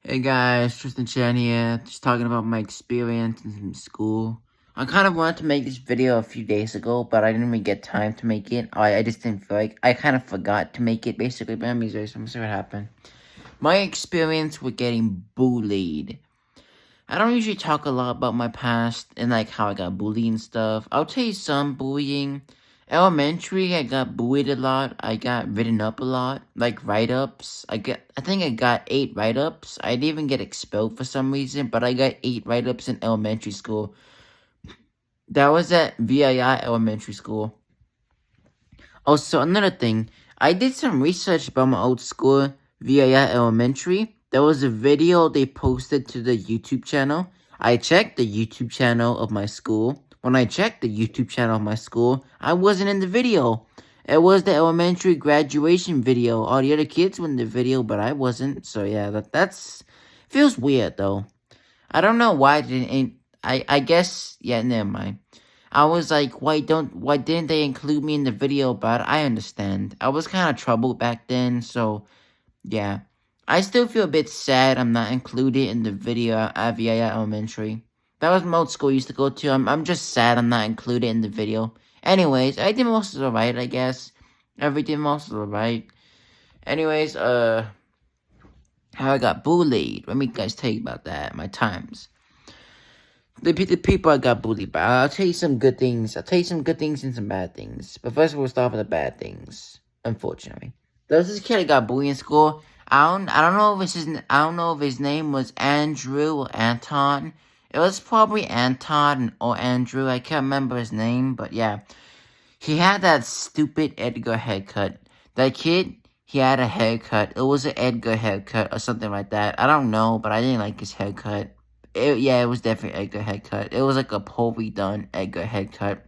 Hey guys, Tristan-Chan here, just talking about my experience in school. I kind of wanted to make this video a few days ago, but I didn't really get time to make it. I just didn't feel like, I kind of forgot to make it, basically, but I'm sorry, so I'm sorry what happened. My experience with getting bullied. I don't usually talk a lot about my past and like how I got bullied and stuff. I'll tell you some bullying. Elementary, I got bullied a lot. I got written up a lot, like write-ups. I think I got 8 write-ups. I didn't even get expelled for some reason, but I got 8 write-ups in elementary school. That was at VII Elementary School. Also, another thing, I did some research about my old school, VII Elementary. There was a video they posted to the YouTube channel. I checked the YouTube channel of my school. When I checked the YouTube channel of my school, I wasn't in the video. It was the elementary graduation video. All the other kids were in the video, but I wasn't. So yeah, that's feels weird though. I don't know why I guess yeah, never mind. I was like, why didn't they include me in the video? But I understand. I was kind of troubled back then, so yeah. I still feel a bit sad I'm not included in the video at VII Elementary. That was my old school I used to go to. I'm just sad I'm not included in the video. Anyways, I did most of the right, I guess. Everything most of the right. Anyways, how I got bullied. Let me guys tell you about that. My times. The people I got bullied by. I'll tell you some good things. I'll tell you some good things and some bad things. But first we'll start with the bad things. Unfortunately. There was this kid that got bullied in school. I don't know if his name was Andrew or Anton. It was probably Anton or Andrew. I can't remember his name, but yeah. He had that stupid Edgar haircut. That kid, he had a haircut. It was an Edgar haircut or something like that. I don't know, but I didn't like his haircut. It was definitely Edgar haircut. It was like a poorly done Edgar haircut.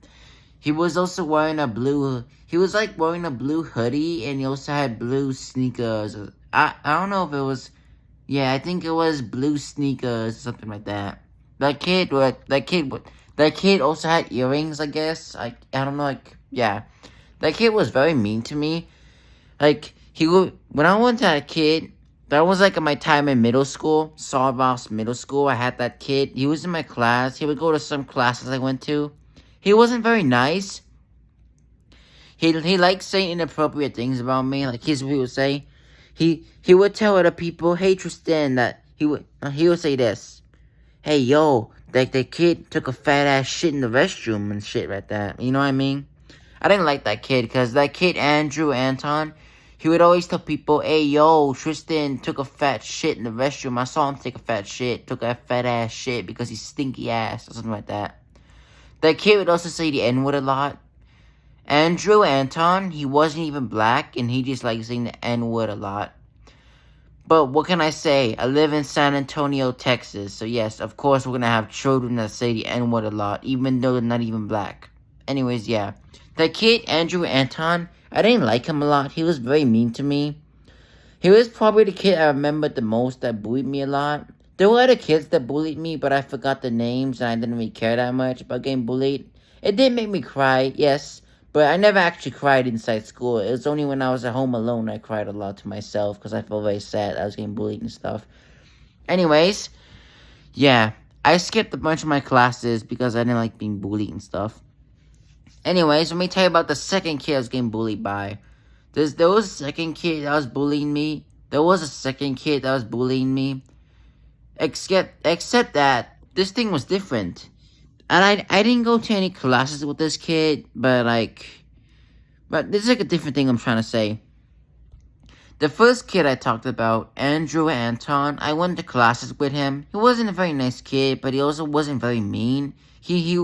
He was also wearing a blue. He was like wearing a blue hoodie, and he also had blue sneakers. I don't know if it was. Yeah, I think it was blue sneakers or something like that. That kid also had earrings. I guess. I don't know. Like yeah, that kid was very mean to me. Like when I went to that kid. That was like my time in middle school, Sawboss Middle School. I had that kid. He was in my class. He would go to some classes I went to. He wasn't very nice. He liked saying inappropriate things about me. Like here's what he would say. He would tell other people, "Hey Tristan," that he would say this. "Hey yo, that kid took a fat ass shit in the restroom and shit like that." You know what I mean? I didn't like that kid because that kid Andrew Anton. He would always tell people, "Hey, yo, Tristan took a fat shit in the restroom. I saw him take a fat shit. Took a fat ass shit because he's stinky ass," or something like that. That kid would also say the N-word a lot. Andrew Anton, he wasn't even black, and he just liked saying the N-word a lot. But what can I say? I live in San Antonio, Texas. So yes, of course we're going to have children that say the N-word a lot, even though they're not even black. Anyways, yeah. That kid, Andrew Anton, I didn't like him a lot. He was very mean to me. He was probably the kid I remembered the most that bullied me a lot. There were other kids that bullied me, but I forgot the names and I didn't really care that much about getting bullied. It did make me cry, yes, but I never actually cried inside school. It was only when I was at home alone I cried a lot to myself because I felt very sad I was getting bullied and stuff. Anyways, yeah, I skipped a bunch of my classes because I didn't like being bullied and stuff. Anyways, let me tell you about the second kid I was getting bullied by. There was a second kid that was bullying me. Except that this thing was different. And I didn't go to any classes with this kid, but this is like a different thing I'm trying to say. The first kid I talked about, Andrew Anton, I went to classes with him. He wasn't a very nice kid, but he also wasn't very mean. He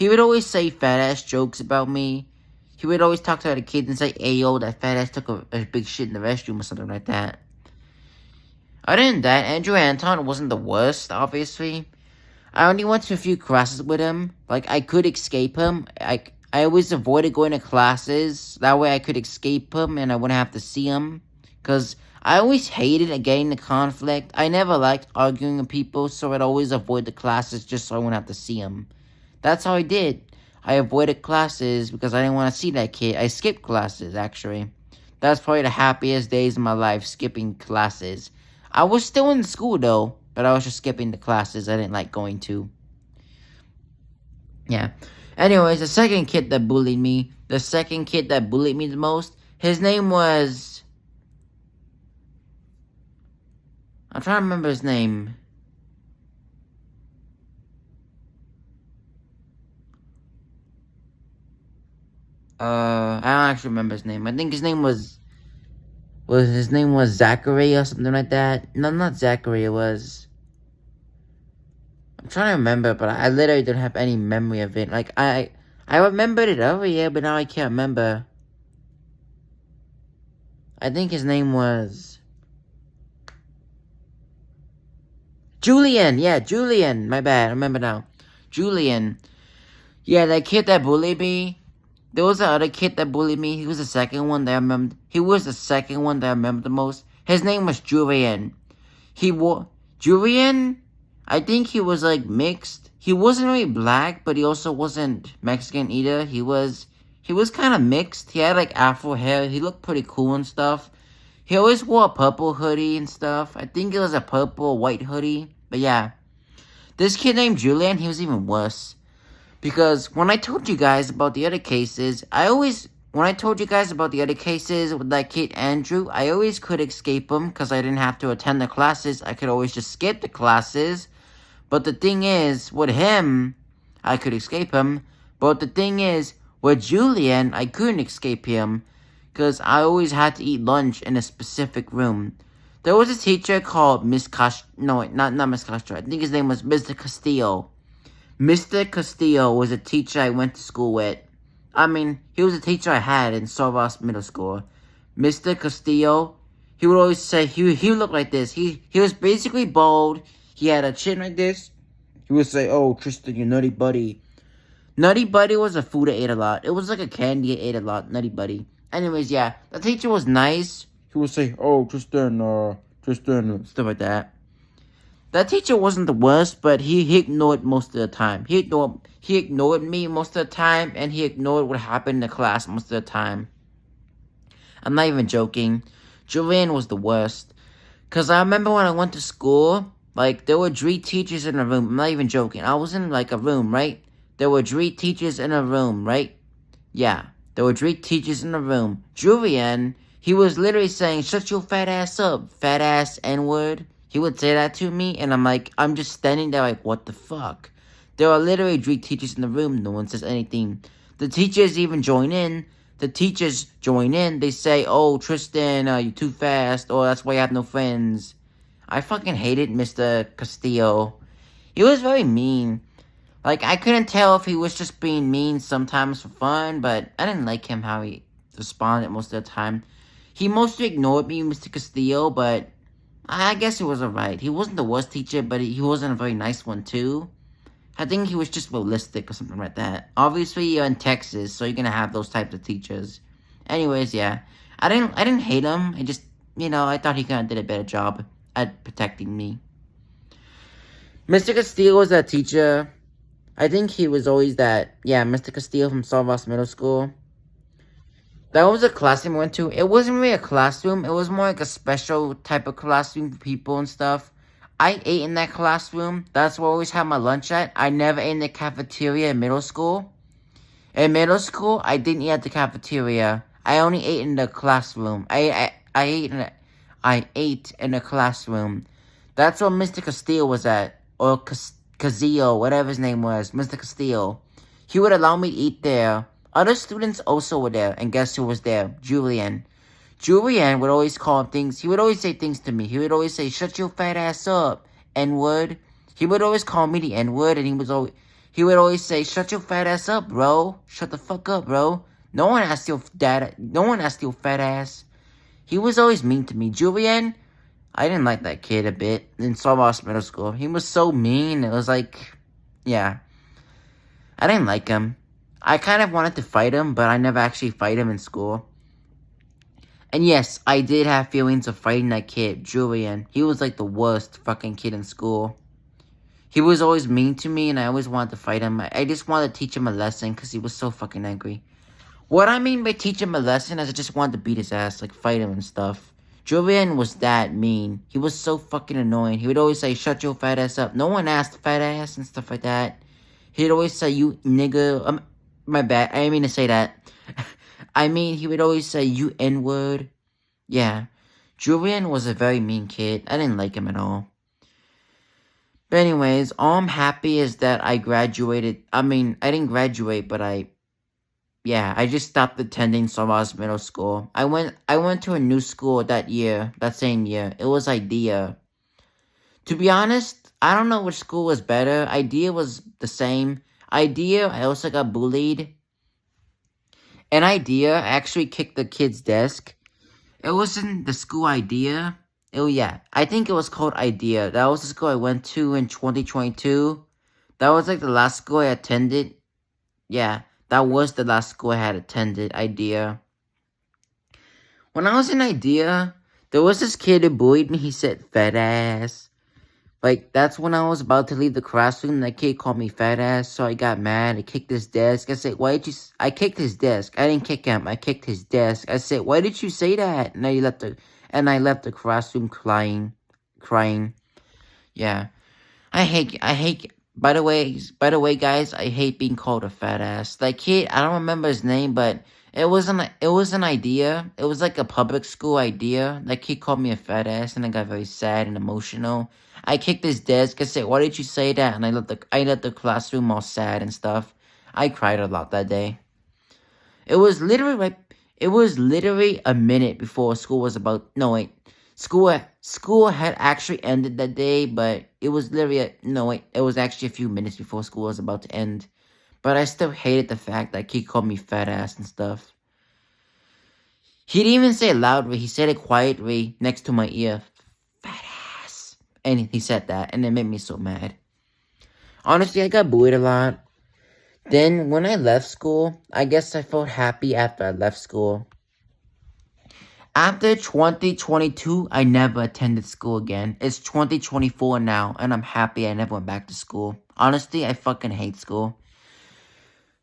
would always say fat ass jokes about me. He would always talk to other kids and say, "Hey yo, that fat ass took a big shit in the restroom," or something like that. Other than that, Andrew Anton wasn't the worst, obviously. I only went to a few classes with him. Like, I could escape him. I always avoided going to classes. That way I could escape him and I wouldn't have to see him. Because I always hated getting into conflict. I never liked arguing with people, so I'd always avoid the classes just so I wouldn't have to see him. That's how I did. I avoided classes because I didn't want to see that kid. I skipped classes, actually. That's probably the happiest days of my life, skipping classes. I was still in school, though, but I was just skipping the classes I didn't like going to. Yeah. Anyways, the second kid that bullied me, the most, his name was... I'm trying to remember his name. I don't actually remember his name. I think his name was Zachary or something like that. No, not Zachary, it was... I'm trying to remember, but I literally don't have any memory of it. Like, I remembered it earlier, but now I can't remember. I think his name was... Julian! Yeah, Julian! My bad, I remember now. Julian. Yeah, that kid that bullied me. There was another kid that bullied me. He was the second one that I remembered. He was the second one that I remember the most. His name was Julian. Julian? I think he was, like, mixed. He wasn't really black, but he also wasn't Mexican either. He was kind of mixed. He had, like, afro hair. He looked pretty cool and stuff. He always wore a purple hoodie and stuff. I think it was a purple white hoodie. But yeah. This kid named Julian, he was even worse. Because when I told you guys about the other cases, when I told you guys about the other cases with that kid Andrew, I always could escape him because I didn't have to attend the classes. I could always just skip the classes. But the thing is, with him, I could escape him. But the thing is, with Julian, I couldn't escape him because I always had to eat lunch in a specific room. There was a teacher called Miss Castro. No, not Miss Castro. I think his name was Mr. Castillo. Mr. Castillo was a teacher I went to school with. I mean, he was a teacher I had in Sorvas Middle School. Mr. Castillo, he would always say, he looked like this. He was basically bald. He had a chin like this. He would say, "Oh, Tristan, you nutty buddy." Nutty Buddy was a food I ate a lot. It was like a candy I ate a lot, Nutty Buddy. Anyways, yeah, the teacher was nice. He would say, "Oh, Tristan, stuff like that." That teacher wasn't the worst, but he ignored most of the time. He ignored me most of the time, and he ignored what happened in the class most of the time. I'm not even joking. Julian was the worst. Because I remember when I went to school, like, there were 3 teachers in a room. I'm not even joking. I was in, like, a room, right? There were 3 teachers in a room, right? Yeah, there were 3 teachers in a room. Julian, he was literally saying, "Shut your fat ass up, fat ass N-word." He would say that to me, and I'm just standing there like, what the fuck? There are literally 3 teachers in the room. No one says anything. The teachers even join in. They say, "Oh, Tristan, you're too fast. Oh, that's why you have no friends." I fucking hated Mr. Castillo. He was very mean. Like, I couldn't tell if he was just being mean sometimes for fun, but I didn't like him how he responded most of the time. He mostly ignored me, Mr. Castillo, but I guess he was alright. He wasn't the worst teacher, but he wasn't a very nice one, too. I think he was just realistic or something like that. Obviously, you're in Texas, so you're gonna have those types of teachers. Anyways, yeah. I didn't hate him. I just, I thought he kinda did a better job at protecting me. Mr. Castillo was that teacher. I think he was always that, yeah, Mr. Castillo from Salvas Middle School. That was a classroom I went to. It wasn't really a classroom. It was more like a special type of classroom for people and stuff. I ate in that classroom. That's where I always had my lunch at. I never ate in the cafeteria in middle school. In middle school, I didn't eat at the cafeteria. I only ate in the classroom. I ate in the classroom. That's where Mr. Castillo was at. Or Castillo, whatever his name was. Mr. Castillo. He would allow me to eat there. Other students also were there, and guess who was there? Julian. Julian would always call things, he would always say things to me. He would always say, "Shut your fat ass up, N-word." He would always call me the N-word, and he would always say, "Shut your fat ass up, bro. Shut the fuck up, bro. No one asked your fat ass." He was always mean to me. Julian, I didn't like that kid a bit in Salvas Middle School. He was so mean. It was like, yeah. I didn't like him. I kind of wanted to fight him, but I never actually fight him in school. And yes, I did have feelings of fighting that kid, Julian. He was like the worst fucking kid in school. He was always mean to me, and I always wanted to fight him. I just wanted to teach him a lesson, because he was so fucking angry. What I mean by teach him a lesson is I just wanted to beat his ass, like fight him and stuff. Julian was that mean. He was so fucking annoying. He would always say, shut your fat ass up. No one asked fat ass and stuff like that. He'd always say, you nigga. My bad. I didn't mean to say that. I mean, he would always say, you N-word. Yeah. Julian was a very mean kid. I didn't like him at all. But anyways, all I'm happy is that I graduated. I mean, I didn't graduate, but I just stopped attending Sawaz Middle School. I went to a new school that same year. It was Idea. To be honest, I don't know which school was better. Idea was the same. Idea, I also got bullied. And Idea, I actually kicked the kid's desk. It wasn't the school Idea. Oh yeah, I think it was called Idea. That was the school I went to in 2022. That was like the last school I attended. Yeah, that was the last school I had attended, Idea. When I was in Idea, there was this kid who bullied me. He said, fat ass. Like, that's when I was about to leave the classroom. That kid called me fat ass, so I got mad. I kicked his desk. I said, why did you... I kicked his desk. I didn't kick him. I kicked his desk. I said, why did you say that? And I left the classroom crying. Yeah. I hate... By the way, guys, I hate being called a fat ass. That kid, I don't remember his name, but it was an Idea. It was like a public school Idea. That kid called me a fat ass, and I got very sad and emotional. I kicked his desk. I said, why did you say that? And I left the classroom all sad and stuff. I cried a lot that day. It was literally a minute before school was about... No, wait. School had actually ended that day, but it was literally... it was actually a few minutes before school was about to end. But I still hated the fact that he called me fat ass and stuff. He didn't even say it loudly. He said it quietly next to my ear. Fat ass. And he said that, and it made me so mad. Honestly, I got bullied a lot. Then, when I left school, I guess I felt happy after I left school. After 2022, I never attended school again. It's 2024 now, and I'm happy I never went back to school. Honestly, I fucking hate school.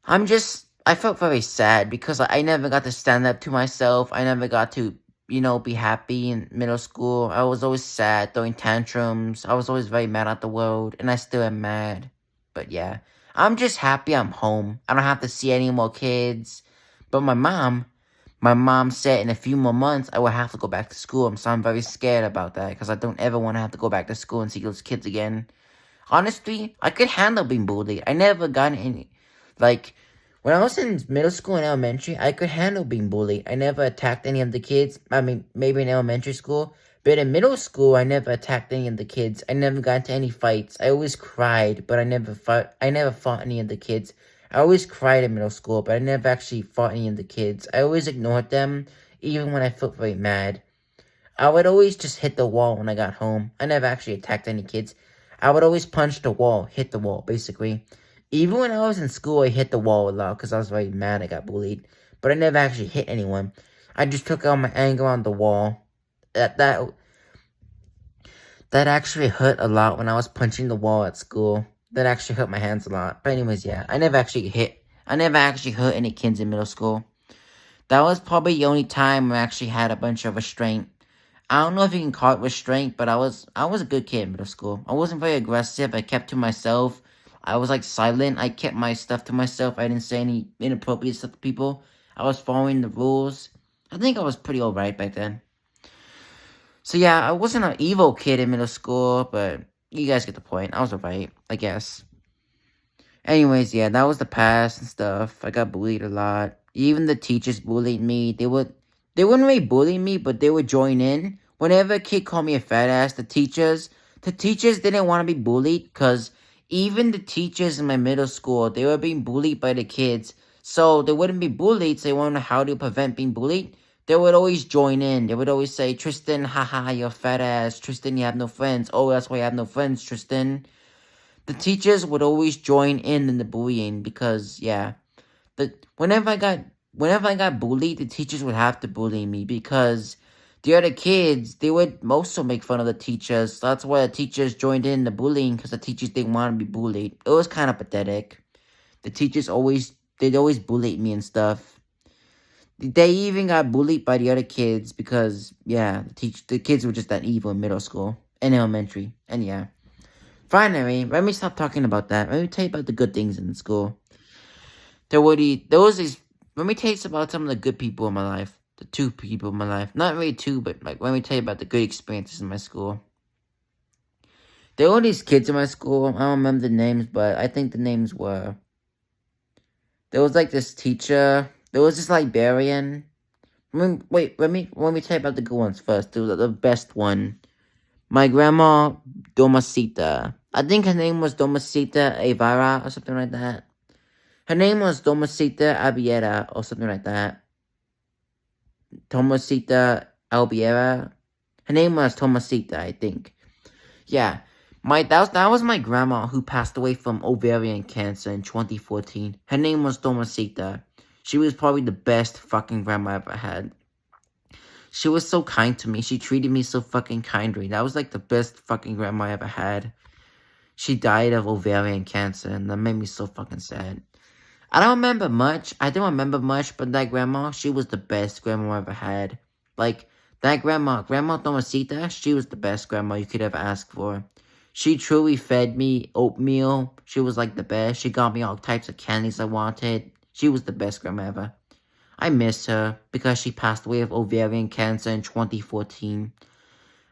I felt very sad because I never got to stand up to myself. I never got to, be happy in middle school. I was always sad, throwing tantrums. I was always very mad at the world, and I still am mad. But yeah, I'm just happy I'm home. I don't have to see any more kids. But my mom said in a few more months I will have to go back to school. So I'm very scared about that because I don't ever want to have to go back to school and see those kids again. Honestly, I could handle being bullied. I never got any... Like, when I was in middle school and elementary, I could handle being bullied. I never attacked any of the kids. I mean, maybe in elementary school. But in middle school, I never attacked any of the kids. I never got into any fights. I always cried, but I never fought any of the kids. I always cried in middle school, but I never actually fought any of the kids. I always ignored them, even when I felt very mad. I would always just hit the wall when I got home. I never actually attacked any kids. I would always punch the wall, hit the wall, basically. Even when I was in school, I hit the wall a lot because I was very mad I got bullied. But I never actually hit anyone. I just took out my anger on the wall. That actually hurt a lot when I was punching the wall at school. That actually hurt my hands a lot. But anyways, yeah, I never actually hurt any kids in middle school. That was probably the only time I actually had a bunch of restraint. I don't know if you can call it restraint, but I was a good kid in middle school. I wasn't very aggressive. I kept to myself. I was like silent. I kept my stuff to myself. I didn't say any inappropriate stuff to people. I was following the rules. I think I was pretty alright back then. So yeah, I wasn't an evil kid in middle school, but you guys get the point. I was alright, I guess. Anyways, yeah, that was the past and stuff. I got bullied a lot. Even the teachers bullied me. They wouldn't really bully me, but they would join in. Whenever a kid called me a fat ass, the teachers didn't want to be bullied because even the teachers in my middle school, they were being bullied by the kids. So they wouldn't be bullied, so they wanted to know how to prevent being bullied. They would always join in. They would always say, Tristan, haha, you're a fat ass. Tristan, you have no friends. Oh, that's why you have no friends, Tristan. The teachers would always join in the bullying because, yeah. Whenever I got bullied, the teachers would have to bully me because the other kids, they would also make fun of the teachers. So that's why the teachers joined in the bullying because the teachers didn't want to be bullied. It was kind of pathetic. The teachers they'd always bully me and stuff. They even got bullied by the other kids because, yeah, the kids were just that evil in middle school and elementary. And yeah. Finally, let me stop talking about that. Let me tell you about the good things in school. There was these. Let me tell you about some of the good people in my life. The two people in my life. Not really two, but like, let me tell you about the good experiences in my school. There were these kids in my school. I don't remember the names, but I think the names were. There was like this teacher. There was this librarian. Wait, let me tell you about the good ones first. The best one. My grandma, Domasita. I think her name was Domasita Evara or something like that. Her name was Domasita Abiera or something like that. Tomasita Albiera. Her name was Tomasita, I think. Yeah. That was my grandma who passed away from ovarian cancer in 2014. Her name was Tomasita. She was probably the best fucking grandma I ever had. She was so kind to me. She treated me so fucking kindly. That was like the best fucking grandma I ever had. She died of ovarian cancer, and that made me so fucking sad. I don't remember much. But that grandma, she was the best grandma I ever had. Like, that Grandma Tomasita, she was the best grandma you could ever ask for. She truly fed me oatmeal. She was like the best. She got me all types of candies I wanted. She was the best grandma ever. I miss her because she passed away of ovarian cancer in 2014.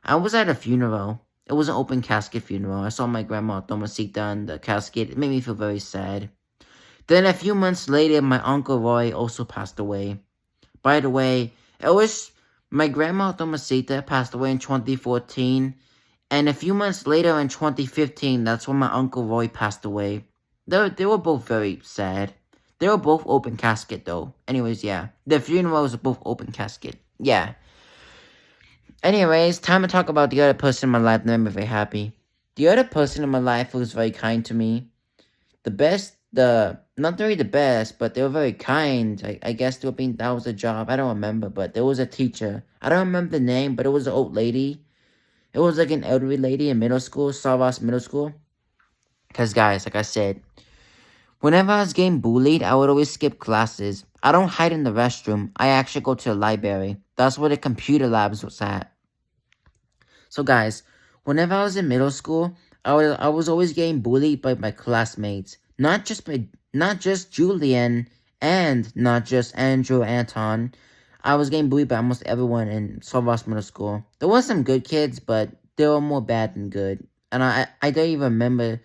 I was at a funeral. It was an open casket funeral. I saw my grandma Tomasita in the casket. It made me feel very sad. Then a few months later, my Uncle Roy also passed away. By the way, my grandma Tomasita passed away in 2014. And a few months later in 2015, that's when my Uncle Roy passed away. They were both very sad. They were both open casket, though. Anyways, yeah. The funerals were both open casket. Yeah. Anyways, time to talk about the other person in my life that made me very happy. The other person in my life who was very kind to me. Not really the best, but they were very kind. I guess that was a job. I don't remember, but there was a teacher. I don't remember the name, but it was an old lady. It was like an elderly lady in middle school, Savas Middle School. Because, guys, like I said, whenever I was getting bullied, I would always skip classes. I don't hide in the restroom. I actually go to the library. That's where the computer labs was at. So, guys, whenever I was in middle school, I was always getting bullied by my classmates. Not just Julian and not just Andrew or Anton. I was getting bullied by almost everyone in Savas Middle School. There were some good kids, but they were more bad than good. And I don't even remember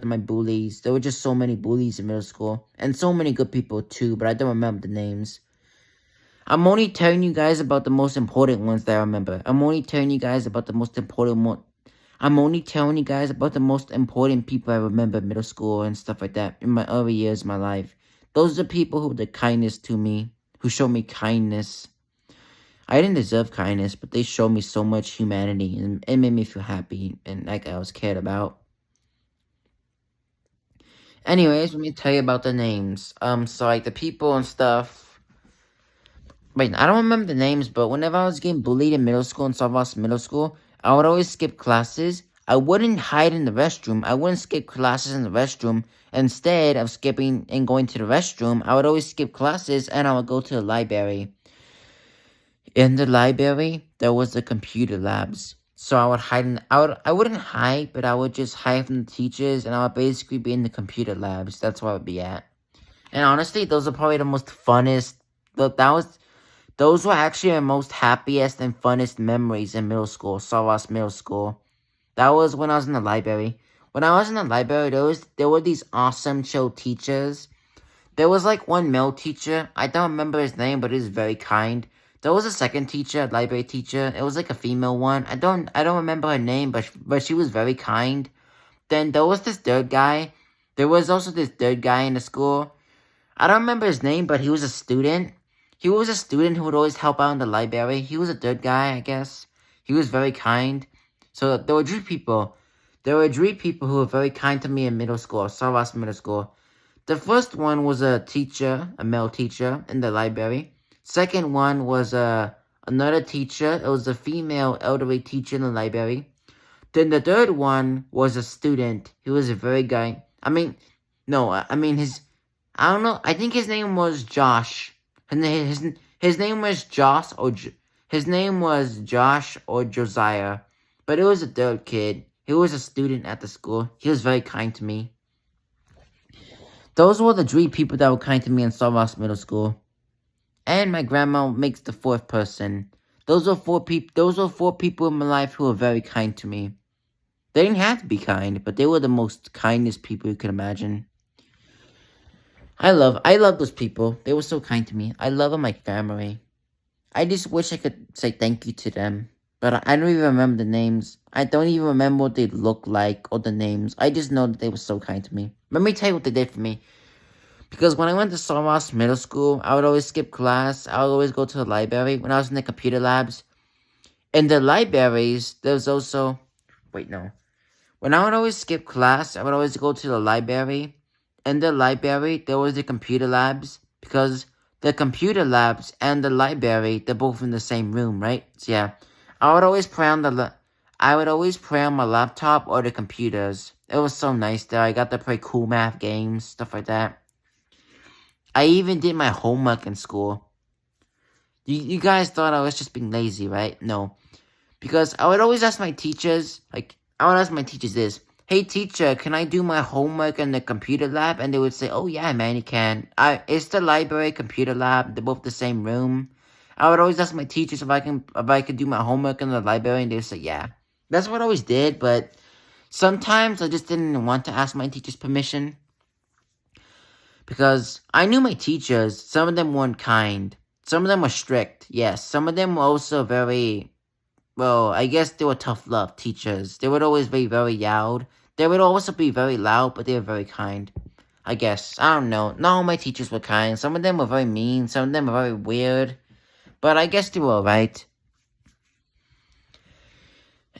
my bullies. There were just so many bullies in middle school. And so many good people too, but I don't remember the names. I'm only telling you guys about the most important ones that I remember. I'm only telling you guys about the most important people I remember in middle school and stuff like that in my early years of my life. Those are the people who were the kindest to me, who showed me kindness. I didn't deserve kindness, but they showed me so much humanity and it made me feel happy and like I was cared about. Anyways, let me tell you about the names. So like the people and stuff. Wait, I don't remember the names, but whenever I was getting bullied in middle school and Savas Middle School, I would always skip classes. I wouldn't hide in the restroom. I wouldn't skip classes in the restroom. Instead of skipping and going to the restroom, I would always skip classes and I would go to the library. In the library, there was the computer labs. So I would I wouldn't hide, but I would just hide from the teachers and I would basically be in the computer labs. That's where I would be at. And honestly, those are probably the most funnest. Those were actually my most happiest and funnest memories in middle school, Savas Middle School. That was when I was in the library. When I was in the library, there were these awesome chill teachers. There was like one male teacher. I don't remember his name, but he was very kind. There was a second teacher, a library teacher. It was like a female one. I don't remember her name, but she was very kind. Then there was this third guy. There was also this third guy in the school. I don't remember his name, but he was a student. He was a student who would always help out in the library. He was a third guy, I guess. He was very kind. So there were three people. There were three people who were very kind to me in middle school, Savas Middle School. The first one was a teacher, a male teacher in the library. Second one was another teacher. It was a female elderly teacher in the library. Then the third one was a student. He was a very guy. I don't know. I think his name was Josh. His name was Josh or Josiah, but it was a third kid. He was a student at the school. He was very kind to me. Those were the three people that were kind to me in Sawgrass Middle School. And my grandma makes the fourth person. Those were four people in my life who were very kind to me. They didn't have to be kind, but they were the most kindest people you could imagine. I love those people. They were so kind to me. I love them like family. I just wish I could say thank you to them. But I don't even remember the names. I don't even remember what they look like or the names. I just know that they were so kind to me. Let me tell you what they did for me. Because when I went to Sawgrass Middle School, I would always skip class. I would always go to the library when I was in the computer labs. In the libraries, there was also... Wait, no. When I would always skip class, I would always go to the library. In the library, there was the computer labs. Because the computer labs and the library, they're both in the same room, right? So yeah, I would always play on my laptop or the computers. It was so nice there. I got to play cool math games, stuff like that. I even did my homework in school. You guys thought I was just being lazy, right? No. Because I would always ask my teachers, this, hey teacher, can I do my homework in the computer lab? And they would say, oh yeah, man, you can. It's the library computer lab. They're both the same room. I would always ask my teachers if I could do my homework in the library, and they would say, yeah. That's what I always did, but sometimes I just didn't want to ask my teachers permission. Because I knew my teachers. Some of them weren't kind. Some of them were strict, yes. Some of them were also very... Well, I guess they were tough love teachers. They would always be very loud. They would also be very loud, but they were very kind. I guess. I don't know. Not all my teachers were kind. Some of them were very mean. Some of them were very weird. But I guess they were alright.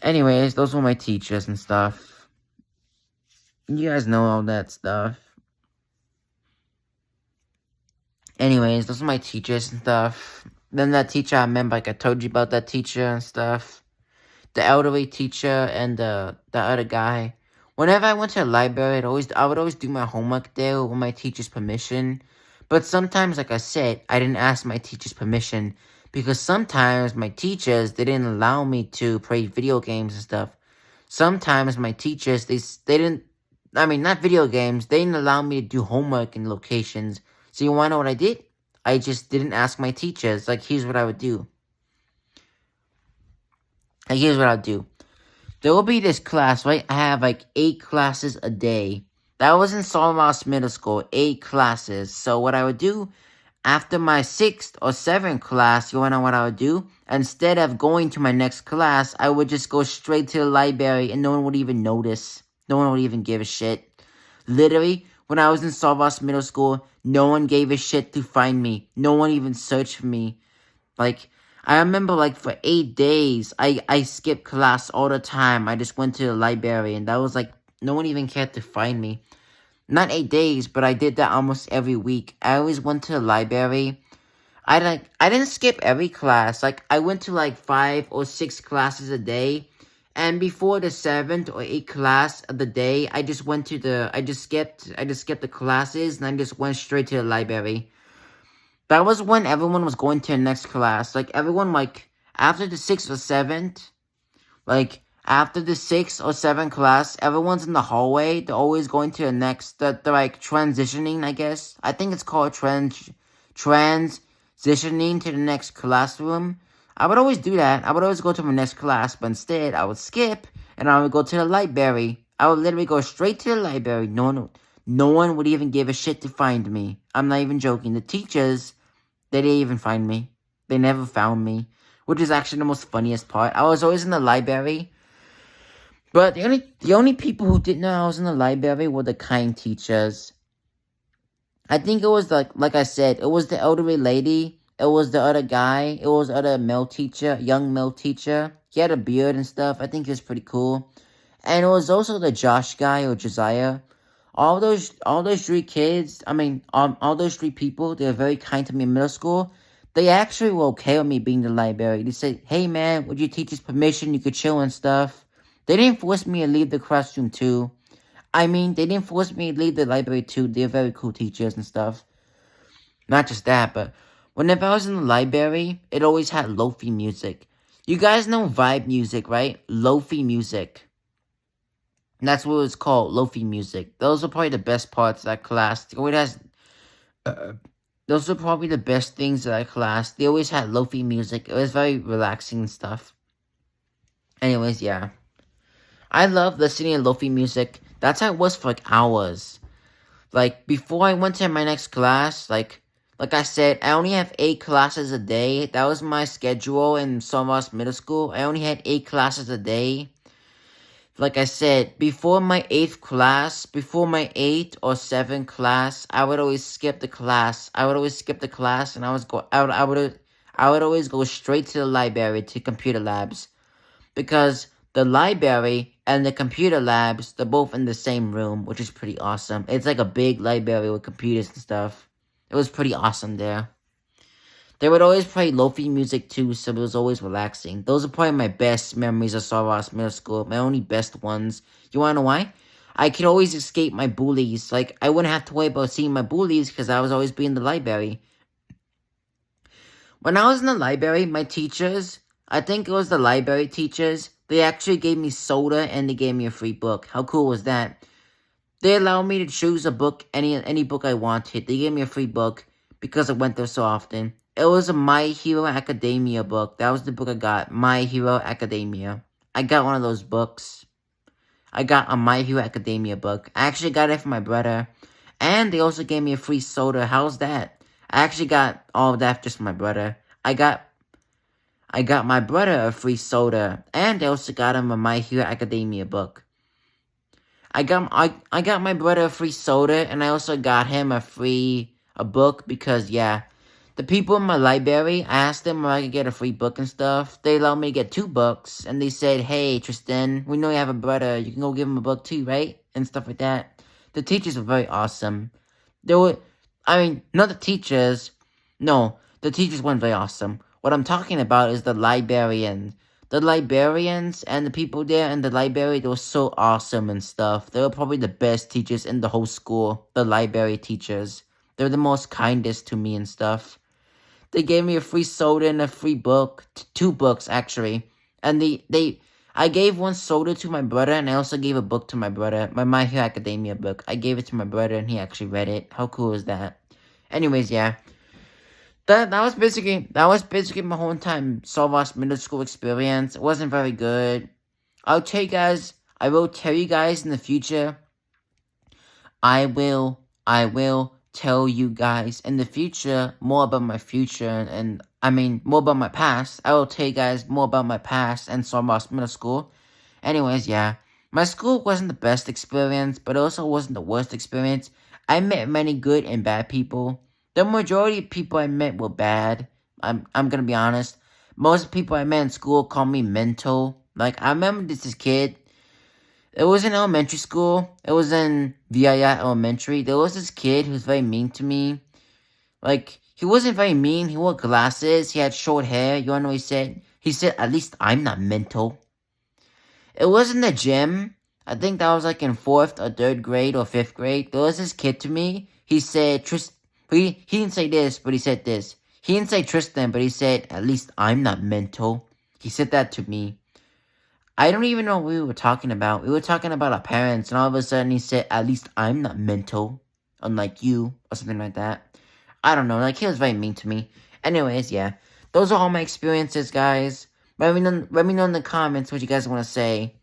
Anyways, those were my teachers and stuff. You guys know all that stuff. Anyways, those were my teachers and stuff. Then that teacher, I remember, like I told you about that teacher and stuff. The elderly teacher and the other guy. Whenever I went to the library, I would always do my homework there with my teacher's permission. But sometimes, like I said, I didn't ask my teacher's permission. Because sometimes my teachers, they didn't allow me to play video games and stuff. Sometimes my teachers, they didn't, I mean, not video games, they didn't allow me to do homework in locations. So you wanna know what I did? I just didn't ask my teachers. Like, here's what I would do. There will be this class, right? I have like 8 classes a day. That was in Sawgrass Middle School, 8 classes. So what I would do, after my 6th or 7th class, you wanna know what I would do? Instead of going to my next class, I would just go straight to the library and no one would even notice. No one would even give a shit. Literally, when I was in Sawgrass Middle School, no one gave a shit to find me. No one even searched for me. Like, I remember, like, for 8 days, I skipped class all the time. I just went to the library, and that was, like, no one even cared to find me. Not 8 days, but I did that almost every week. I always went to the library. I didn't skip every class. Like, I went to, like, 5 or 6 classes a day. And before the 7th or 8th class of the day, I just skipped the classes, and I just went straight to the library. That was when everyone was going to the next class. Like, everyone, like, after the 6th or 7th, like, after the 6th or 7th class, everyone's in the hallway. They're always going to the next, they're like, transitioning, I guess. I think it's called transitioning to the next classroom. I would always do that. I would always go to my next class, but instead, I would skip, and I would go to the library. I would literally go straight to the library. No one would even give a shit to find me. I'm not even joking. The teachers, they didn't even find me. They never found me, which is actually the most funniest part. I was always in the library, but the only people who didn't know I was in the library were the kind teachers. I think it was like I said, it was the elderly lady. It was the other guy. It was the other young male teacher. He had a beard and stuff. I think he was pretty cool. And it was also the Josh guy or Josiah. All those 3 kids, all those 3 people, they were very kind to me in middle school. They actually were okay with me being in the library. They said, hey man, with your teacher's permission, you could chill and stuff. They didn't force me to leave the classroom too. They didn't force me to leave the library too. They're very cool teachers and stuff. Not just that, but Whenever I was in the library, it always had lofi music. You guys know vibe music, right? Lofi music. That's what it's called, lofi music. Those are probably the best parts of that class. It always has, those are probably the best things of that class. They always had lofi music. It was very relaxing and stuff. Anyways, yeah. I love listening to lofi music. That's how it was for like hours. Like, before I went to my next class, like I said, I only have 8 classes a day. That was my schedule in Sunrise Middle School. I only had 8 classes a day. Like I said, before my 8th class, before my 8th or 7th class, I would always skip the class. I would always skip the class, and I would always go straight to the library, to computer labs. Because the library and the computer labs, they're both in the same room, which is pretty awesome. It's like a big library with computers and stuff. It was pretty awesome there. They would always play lofi music too, so it was always relaxing. Those are probably my best memories of Star Wars Middle School. My only best ones. You wanna know why? I could always escape my bullies. Like, I wouldn't have to worry about seeing my bullies because I was always being in the library. When I was in the library, my teachers, I think it was the library teachers, they actually gave me soda and they gave me a free book. How cool was that? They allowed me to choose a book, any book I wanted. They gave me a free book because I went there so often. It was a My Hero Academia book. That was the book I got. My Hero Academia. I got one of those books. I got a My Hero Academia book. I actually got it from my brother. And they also gave me a free soda. How's that? I actually got all of that just from my brother. I got my brother a free soda. And I also got him a My Hero Academia book. I got my brother a free soda, and I also got him a book because, yeah, the people in my library, I asked them if I could get a free book and stuff. They allowed me to get 2 books, and they said, hey, Tristan, we know you have a brother. You can go give him a book too, right? And stuff like that. The teachers were very awesome. Not the teachers. No, the teachers weren't very awesome. What I'm talking about is the librarians. The librarians and the people there in the library, they were so awesome and stuff. They were probably the best teachers in the whole school. The library teachers. They were the most kindest to me and stuff. They gave me a free soda and a free book. 2 books, actually. And I gave 1 soda to my brother, and I also gave a book to my brother. My Hero Academia book. I gave it to my brother, and he actually read it. How cool is that? Anyways, yeah. That was basically my whole entire Star Wars Middle School experience. It wasn't very good. I will tell you guys in the future. I will tell you guys in the future more about my future and more about my past. I will tell you guys more about my past and Star Wars Middle School. Anyways, yeah. My school wasn't the best experience, but it also wasn't the worst experience. I met many good and bad people. The majority of people I met were bad. I'm gonna be honest. Most people I met in school called me mental. Like, I remember this kid. It was in elementary school. It was in VIA Elementary. There was this kid who was very mean to me. Like, he wasn't very mean. He wore glasses. He had short hair. You wanna know what he said? He said, at least I'm not mental. It was in the gym. I think that was like in 4th or 3rd grade or 5th grade. There was this kid to me. He said, he didn't say this, but he said this. He didn't say Tristan, but he said, at least I'm not mental. He said that to me. I don't even know what we were talking about. We were talking about our parents, and all of a sudden he said, at least I'm not mental. Unlike you, or something like that. I don't know, like, he was very mean to me. Anyways, yeah. Those are all my experiences, guys. Let me know in the comments what you guys want to say.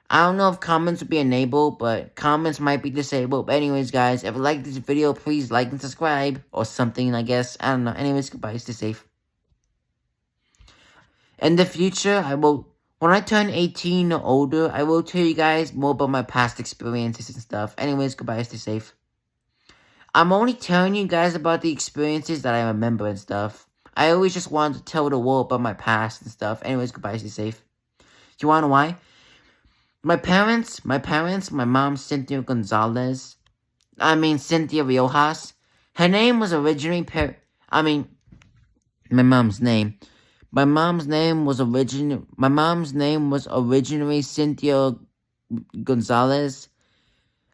I don't know if comments will be enabled, but comments might be disabled. But anyways, guys, if you like this video, please like and subscribe. Or something, I guess. I don't know. Anyways, goodbye. Stay safe. In the future, when I turn 18 or older, I will tell you guys more about my past experiences and stuff. Anyways, goodbye. Stay safe. I'm only telling you guys about the experiences that I remember and stuff. I always just wanted to tell the world about my past and stuff. Anyways, goodbye. Stay safe. You wanna know why? My parents, my mom, Cynthia Riojas. Her name was originally, my mom's name. My mom's name was originally Cynthia Gonzalez.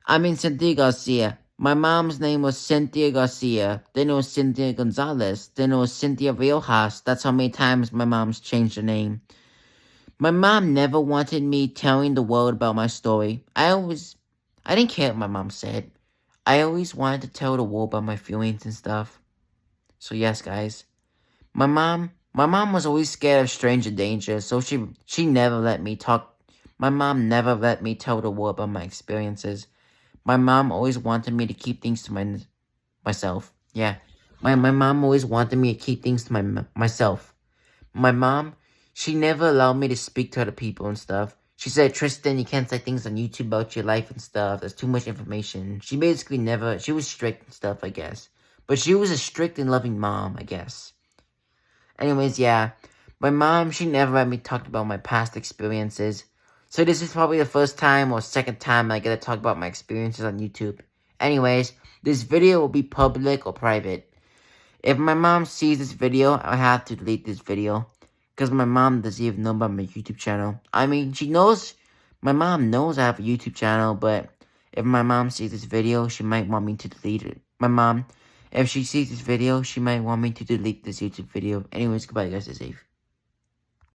Cynthia Garcia. My mom's name was Cynthia Garcia. Then it was Cynthia Gonzalez. Then it was Cynthia Riojas. That's how many times my mom's changed her name. My mom never wanted me telling the world about my story. I didn't care what my mom said. I always wanted to tell the world about my feelings and stuff. So yes, guys. My mom was always scared of stranger danger, so she never let me talk. My mom never let me tell the world about my experiences. My mom always wanted me to keep things to myself. Yeah. My mom always wanted me to keep things to myself. My mom, she never allowed me to speak to other people and stuff. She said, Tristan, you can't say things on YouTube about your life and stuff. There's too much information. She basically she was strict and stuff, I guess. But she was a strict and loving mom, I guess. Anyways, yeah. My mom, she never let me talk about my past experiences. So this is probably the first time or second time I get to talk about my experiences on YouTube. Anyways, this video will be public or private. If my mom sees this video, I'll have to delete this video. Because my mom doesn't even know about my YouTube channel. I mean, my mom knows I have a YouTube channel, but if my mom sees this video, she might want me to delete it. My mom, if she sees this video, she might want me to delete this YouTube video. Anyways, goodbye guys, stay safe.